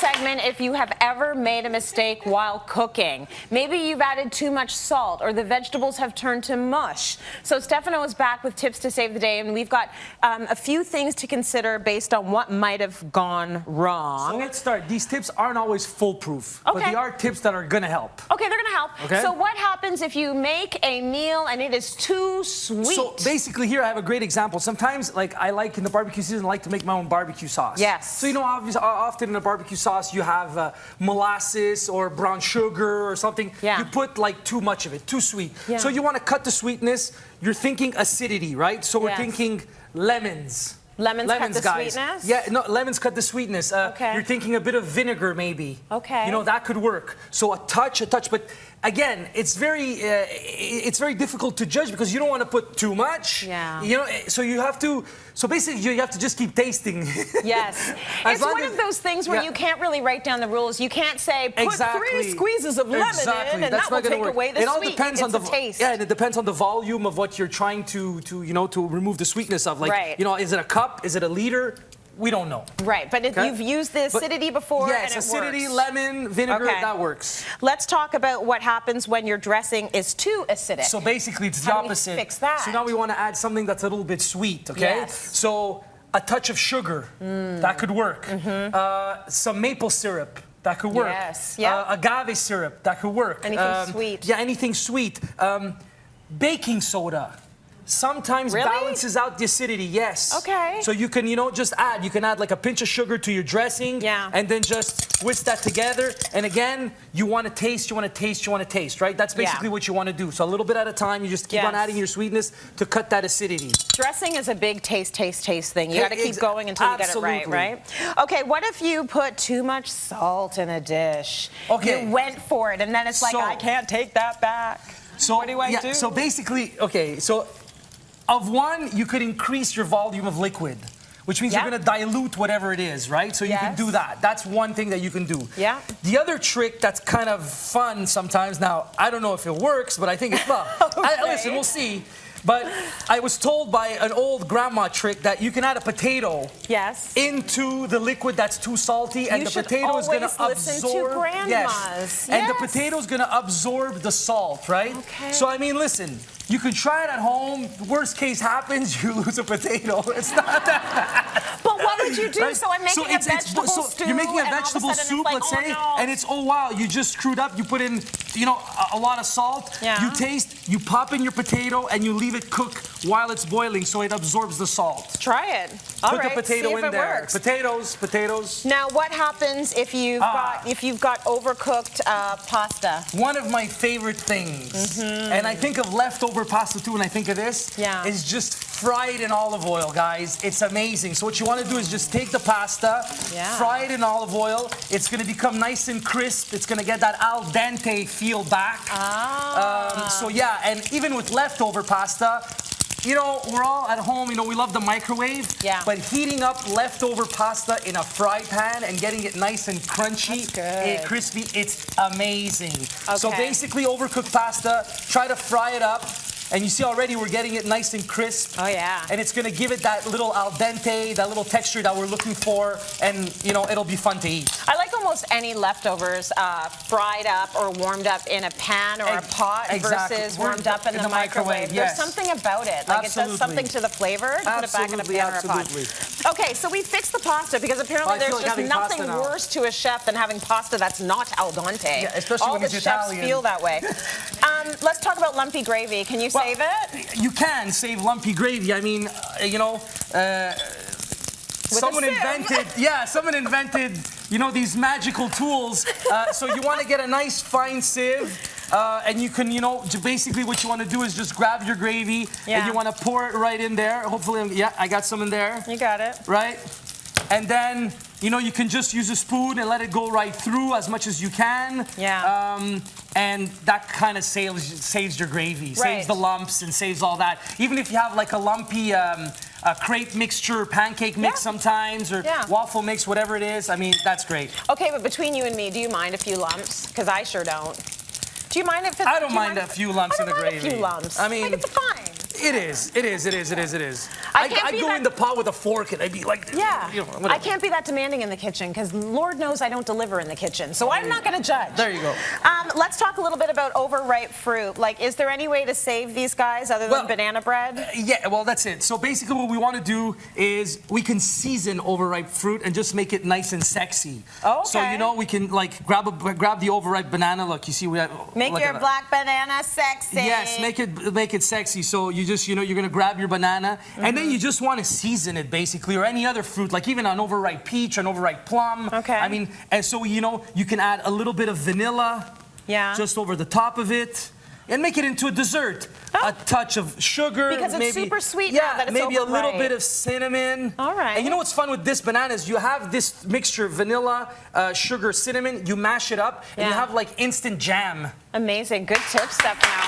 segment if you have ever made a mistake while cooking. Maybe you've added too much salt or the vegetables have turned to mush. So Stefano is back with tips to save the day, and we've got a few things to consider based on what might have gone wrong. So let's start. These tips aren't always foolproof, Okay. but they are tips that are going to help. Okay, they're going to help. Okay. So what happens if you make a meal and it is too sweet? So basically here I have a great example. Sometimes, like I like in the barbecue season, I like to make my own barbecue sauce. Yes. So you know, obviously, often in a barbecue sauce you have molasses or brown sugar or something. Yeah. You put like too much of it, too sweet. Yeah. So you want to cut the sweetness. You're thinking acidity, right? So we're Yes. thinking lemons. Lemons cut the guys. sweetness? Yeah, no, lemons cut the sweetness. Okay. You're thinking a bit of vinegar, maybe. Okay. You know, that could work. So a touch. But again, it's very difficult to judge because you don't want to put too much. Yeah. You know, so you have to. So basically, you have to just keep tasting. Yes. As It's long one as- of those things where yeah. you can't really write down the rules. You can't say, put Exactly. 3 squeezes of lemon in, and That's that will not gonna take work. away the It all sweet. depends It's on the a taste. Yeah, and it depends on the volume of what you're trying to remove the sweetness of. Like, Right. you know, is it a cup? Is it a liter? We don't know. Right, but if Okay. you've used the But- acidity before, Yes, and it acidity, works. lemon, vinegar, Okay. that works. Let's talk about what happens when your dressing is too acidic. So basically, it's the How do we opposite. fix that? So now we want to add something that's a little bit sweet, okay? Yes. So a touch of sugar, that could work. Some maple syrup, that could work. Yes, yeah. Agave syrup, that could work. Anything sweet. Yeah, anything sweet. Baking soda. Sometimes Really? balances out the acidity, yes. Okay. So you can, just add. You can add like a pinch of sugar to your dressing. Yeah. And then just whisk that together. And again, you want to taste, right? That's basically Yeah. what you want to do. So a little bit at a time, you just keep on Yes. adding your sweetness to cut that acidity. Dressing is a big taste thing. You got to keep going until you get it right, Absolutely. right? Okay, what if you put too much salt in a dish? Okay. You went for it, and then it's like, So- I can't take that back. So What do I do? So basically, okay, so of one, you could increase your volume of liquid, which means Yeah. you're going to dilute whatever it is, right? So you can Yes. do that. That's one thing that you can do. Yeah. The other trick that's kind of fun sometimes, now, I don't know if it works, but I think it's fun. Okay. Listen, we'll see. But I was told by an old grandma trick that you can add a potato Yes. into the liquid that's too salty, and You the should potato is going to always listen to absorb. grandmas. Yes. And the Yes. potato is going to absorb the salt, right? Okay. So I mean, listen, you can try it at home. Worst case happens, you lose a potato. It's not that bad. But what would you do? Right? So I'm making a vegetable stew, you're making a and all of a vegetable sudden soup, it's like, let's say, oh, no. and it's, oh wow, you just screwed up. You put in, a lot of salt. Yeah. You taste, you pop in your potato, and you leave it cook while it's boiling, so it absorbs the salt. Try it. All Put right, the potato see if in it there. works. Potatoes. Now, what happens if you've got overcooked pasta? One of my favorite things, and I think of leftover pasta too when I think of this, Yeah. is just fry it in olive oil, guys. It's amazing. So what you want to do is just take the pasta, Yeah. fry it in olive oil. It's going to become nice and crisp. It's going to get that al dente feel back. So yeah, and even with leftover pasta, we're all at home, we love the microwave. Yeah. But heating up leftover pasta in a fry pan and getting it nice and crunchy, That's good. crispy, it's amazing. So Okay. basically, overcooked pasta, try to fry it up. And you see already we're getting it nice and crisp. Oh, yeah. And it's going to give it that little al dente, that little texture that we're looking for. And, it'll be fun to eat. I like almost any leftovers fried up or warmed up in a pan or a pot Exactly. versus warmed up in the microwave. yes. There's something about it. Like it does something to the flavor to put it back in a pan or a pot. Okay, so we fixed the pasta because apparently I feel there's like just having nothing pasta now. worse to a chef than having pasta that's not al dente. Yeah, especially All when the it's chefs Italian. feel that way. Let's talk about lumpy gravy. Can you save it? You can save lumpy gravy. I mean, someone invented, these magical tools. So you want to get a nice fine sieve. And you can, basically what you want to do is just grab your gravy and you want to pour it right in there. Hopefully, I got some in there. You got it. Right? And then, you can just use a spoon and let it go right through as much as you can. Yeah. And that kind of saves your gravy, Right. saves the lumps and saves all that. Even if you have like a lumpy crepe mixture, pancake mix sometimes, or waffle mix, whatever it is, I mean, that's great. Okay, but between you and me, do you mind a few lumps? Because I sure don't. Do you mind if it's... I don't mind a few lumps in the gravy. A few lumps. I mean, like, it's fine. It is. I can't be go that- in the pot with a fork and I'd be like, Yeah, you know, I whatever. can't be that demanding in the kitchen because Lord knows I don't deliver in the kitchen, so I'm not going to judge. There you go. Let's talk a little bit about overripe fruit. Like, is there any way to save these guys other than Well, banana bread? Yeah, well, that's it. So basically what we want to do is we can season overripe fruit and just make it nice and sexy. Okay. So, you know, we can like grab the overripe banana. Look, you see we have... Make look your at that. black banana sexy. Yes, make it sexy. So you just, you know, you're gonna grab your banana and then you just want to season it basically, or any other fruit, like even an overripe peach, an overripe plum. Okay. I mean, and so, you know, you can add a little bit of vanilla just over the top of it and make it into a dessert. Oh. A touch of sugar. Because it's maybe, super sweet now that it's maybe a little overripe. bit of cinnamon. All right. And you know what's fun with this banana is you have this mixture of vanilla, sugar, cinnamon, you mash it up, and you Yeah. have like instant jam. Amazing. Good tips, Stefano.